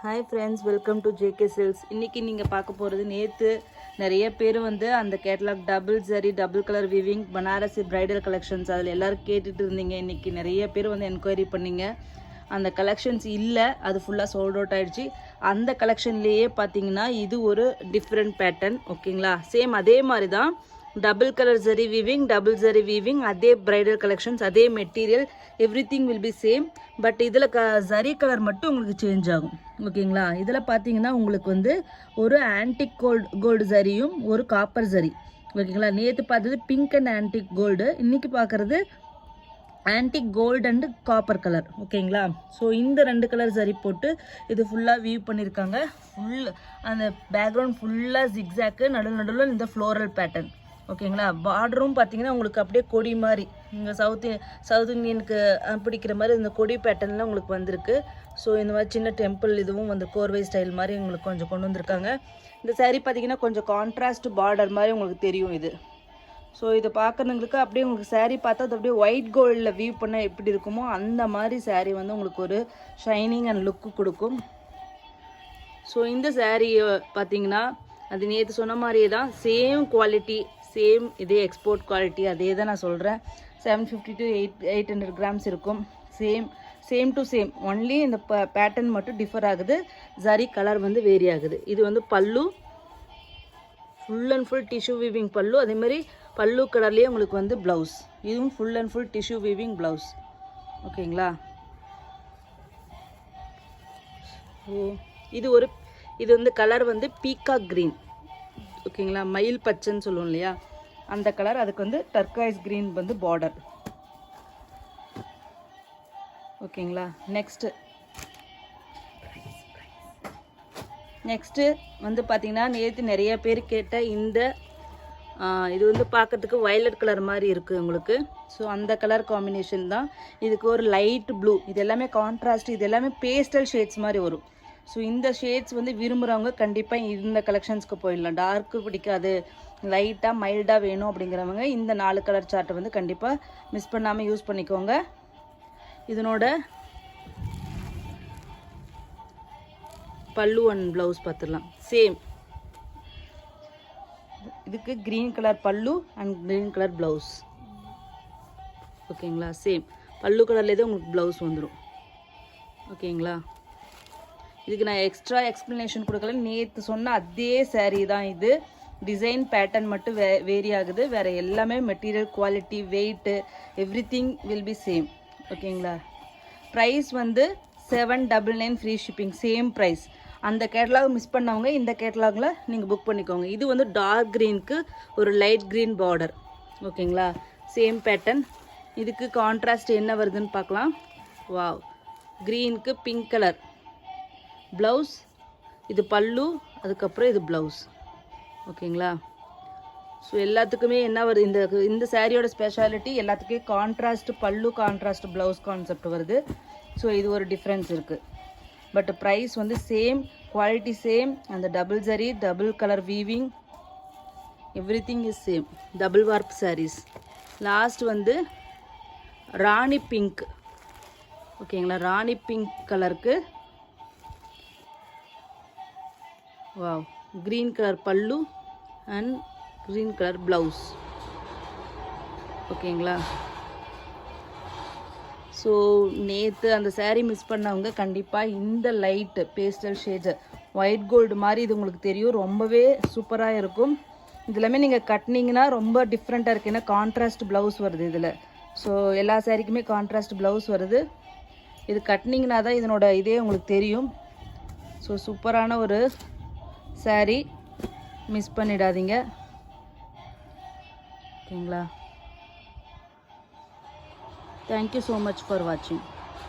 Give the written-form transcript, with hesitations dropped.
Hi friends, welcome to JK silks. இன்றைக்கி நீங்கள் பார்க்க போகிறது, நேற்று நிறைய பேர் வந்து அந்த catalogue double zari double colour viewing Banarasi bridal collections அதில் எல்லோரும் கேட்டுட்டு இருந்தீங்க. இன்றைக்கி நிறைய பேர் வந்து என்கொயரி பண்ணிங்க. அந்த கலெக்ஷன்ஸ் இல்லை, அது ஃபுல்லாக சோல்ட் அவுட் ஆகிடுச்சு. அந்த கலெக்ஷன்லேயே பார்த்தீங்கன்னா இது ஒரு டிஃப்ரெண்ட் பேட்டர்ன். ஓகேங்களா, சேம் அதே மாதிரி தான் double colour zari weaving, double zari weaving, அதே பிரைடல் கலெக்ஷன்ஸ், அதே material, every thing will be same. But இதில் ஜரி கலர் மட்டும் உங்களுக்கு சேஞ்ச் ஆகும். ஓகேங்களா, இதில் பார்த்தீங்கன்னா உங்களுக்கு வந்து ஒரு ஆன்டிக் கோல்டு ஜரியும் ஒரு காப்பர் ஜரி. ஓகேங்களா, நேற்று பார்த்தது பிங்க் அண்ட் ஆன்டிக் கோல்டு, இன்றைக்கி பார்க்குறது antique gold and copper colour. ஓகேங்களா, ஸோ இந்த ரெண்டு கலர் சரி போட்டு இது ஃபுல்லாக வியூ பண்ணியிருக்காங்க. அந்த பேக்ரவுண்ட் ஃபுல்லாக ஜிக்ஸாக்கு, நடுவில் இந்த ஃப்ளோரல் பேட்டர்ன். ஓகேங்களா, பார்டரும் பார்த்தீங்கன்னா உங்களுக்கு அப்படியே கொடி மாதிரி, இங்கே சவுத் இந்தியனுக்கு பிடிக்கிற மாதிரி இந்த கொடி பேட்டர்னில் உங்களுக்கு வந்திருக்கு. ஸோ இந்த மாதிரி சின்ன டெம்பிள் இதுவும் வந்து கோர்வை ஸ்டைல் மாதிரி உங்களுக்கு கொஞ்சம் கொண்டு வந்திருக்காங்க. இந்த சாரீ பார்த்தீங்கன்னா கொஞ்சம் கான்ட்ராஸ்ட் பார்டர் மாதிரி உங்களுக்கு தெரியும் இது. ஸோ இதை பார்க்குறவங்களுக்கு அப்படியே உங்களுக்கு சாரீ பார்த்தா அது அப்படியே ஒயிட் கோல்டில் வியூ பண்ண எப்படி இருக்குமோ அந்த மாதிரி சாரீ வந்து உங்களுக்கு ஒரு ஷைனிங் அண்ட் லுக்கு கொடுக்கும். ஸோ இந்த சாரீயை பார்த்தீங்கன்னா அது நேற்று சொன்ன மாதிரியே தான், சேம் குவாலிட்டி, சேம் இதே எக்ஸ்போர்ட் குவாலிட்டி, அதே தான் நான் சொல்கிறேன். 750 to 800 கிராம்ஸ் இருக்கும். சேம் டு சேம், ஒன்லி இந்த பேட்டர்ன் மட்டும் டிஃபர் ஆகுது. ஜரி கலர் வந்து வேரி ஆகுது. இது வந்து பல்லு, full and full tissue weaving பல்லு. அதேமாதிரி பல்லு கலர்லேயே உங்களுக்கு வந்து ப்ளவுஸ், இதுவும் full and full tissue weaving blouse. ஓகேங்களா, இது வந்து கலர் வந்து பீகாக் க்ரீன். ஓகேங்களா, மயில் பச்சைன்னு சொல்லுவோம் இல்லையா, அந்த கலர். அதுக்கு வந்து டர்காய்ஸ் க்ரீன் வந்து பார்டர். ஓகேங்களா, நெக்ஸ்ட்டு வந்து பார்த்தீங்கன்னா நேற்று நிறைய பேர் கேட்ட இந்த இது வந்து பார்க்கறதுக்கு வயலட் கலர் மாதிரி இருக்குது உங்களுக்கு. ஸோ அந்த கலர் காம்பினேஷன் தான். இதுக்கு ஒரு லைட் ப்ளூ, இது எல்லாமே கான்ட்ராஸ்ட், இது எல்லாமே பேஸ்டல் ஷேட்ஸ் மாதிரி வரும். ஸோ இந்த ஷேட்ஸ் வந்து விரும்புகிறவங்க கண்டிப்பாக இந்த கலெக்ஷன்ஸ்க்கு போயிடலாம். டார்க்கு பிடிக்காது, லைட்டாக மைல்டாக வேணும் அப்படிங்கிறவங்க இந்த 4 கலர் சார்ட்டை வந்து கண்டிப்பாக மிஸ் பண்ணாமல் யூஸ் பண்ணிக்கோங்க. இதனோட பல்லு அண்ட் ப்ளவுஸ் பார்த்துடலாம். சேம், இதுக்கு green colour pallu and green colour blouse. ஓகேங்களா, சேம் பல்லு கலர்லேயே தான் உங்களுக்கு ப்ளவுஸ் வந்துடும். ஓகேங்களா, இதுக்கு நான் எக்ஸ்ட்ரா எக்ஸ்ப்ளனேஷன் கொடுக்கல, நேற்று சொன்ன அதே சாரீ தான் இது. டிசைன் பேட்டர்ன் மட்டும் வேரி ஆகுது, வேறு எல்லாமே material quality, weight, every thing will be same. ஓகேங்களா, ப்ரைஸ் வந்து 799 ஃப்ரீ ஷிப்பிங், சேம் ப்ரைஸ். அந்த கேட்டலாக் மிஸ் பண்ணவங்க இந்த கேட்டலாகில் நீங்கள் புக் பண்ணிக்கோங்க. இது வந்து டார்க் க்ரீனுக்கு ஒரு லைட் க்ரீன் பார்டர். ஓகேங்களா, சேம் பேட்டர்ன். இதுக்கு கான்ட்ராஸ்ட் என்ன வருதுன்னு பார்க்கலாம். வாவ், க்ரீனுக்கு பிங்க் கலர் ப்ளவுஸ், இது பல்லு, அதுக்கப்புறம் இது ப்ளவுஸ். ஓகேங்களா, ஸோ எல்லாத்துக்குமே என்ன வருது, இந்த சாரியோட ஸ்பெஷாலிட்டி எல்லாத்துக்கும் contrast pallu, contrast blouse concept வருது. ஸோ இது ஒரு டிஃப்ரென்ஸ் இருக்குது. பட் ப்ரைஸ் வந்து சேம், குவாலிட்டி சேம். அந்த double zari double colour weaving everything is same. Double warp saris. Last வந்து ராணி பிங்க். ஓகேங்களா, ராணி பிங்க் கலருக்கு wow green colour pallu and green colour blouse. ஓகேங்களா, ஸோ நேற்று அந்த சாரீ மிஸ் பண்ணவங்க கண்டிப்பாக இந்த light pastel shades white gold மாதிரி இது உங்களுக்கு தெரியும், ரொம்பவே சூப்பராக இருக்கும். இதெல்லாமே நீங்கள் கட்டினீங்கன்னா ரொம்ப டிஃப்ரெண்ட்டாக இருக்குது. ஏன்னா கான்ட்ராஸ்ட் ப்ளவுஸ் வருது இதில். ஸோ எல்லா சாரீக்குமே கான்ட்ராஸ்ட் ப்ளவுஸ் வருது. இது கட்டினீங்கன்னா தான் இதனோட இதே உங்களுக்கு தெரியும். ஸோ சூப்பரான ஒரு சாரீ, மிஸ் பண்ணிடாதீங்க. ஓகேங்களா, தேங்க்யூ ஸோ மச் ஃபார் வாட்சிங்.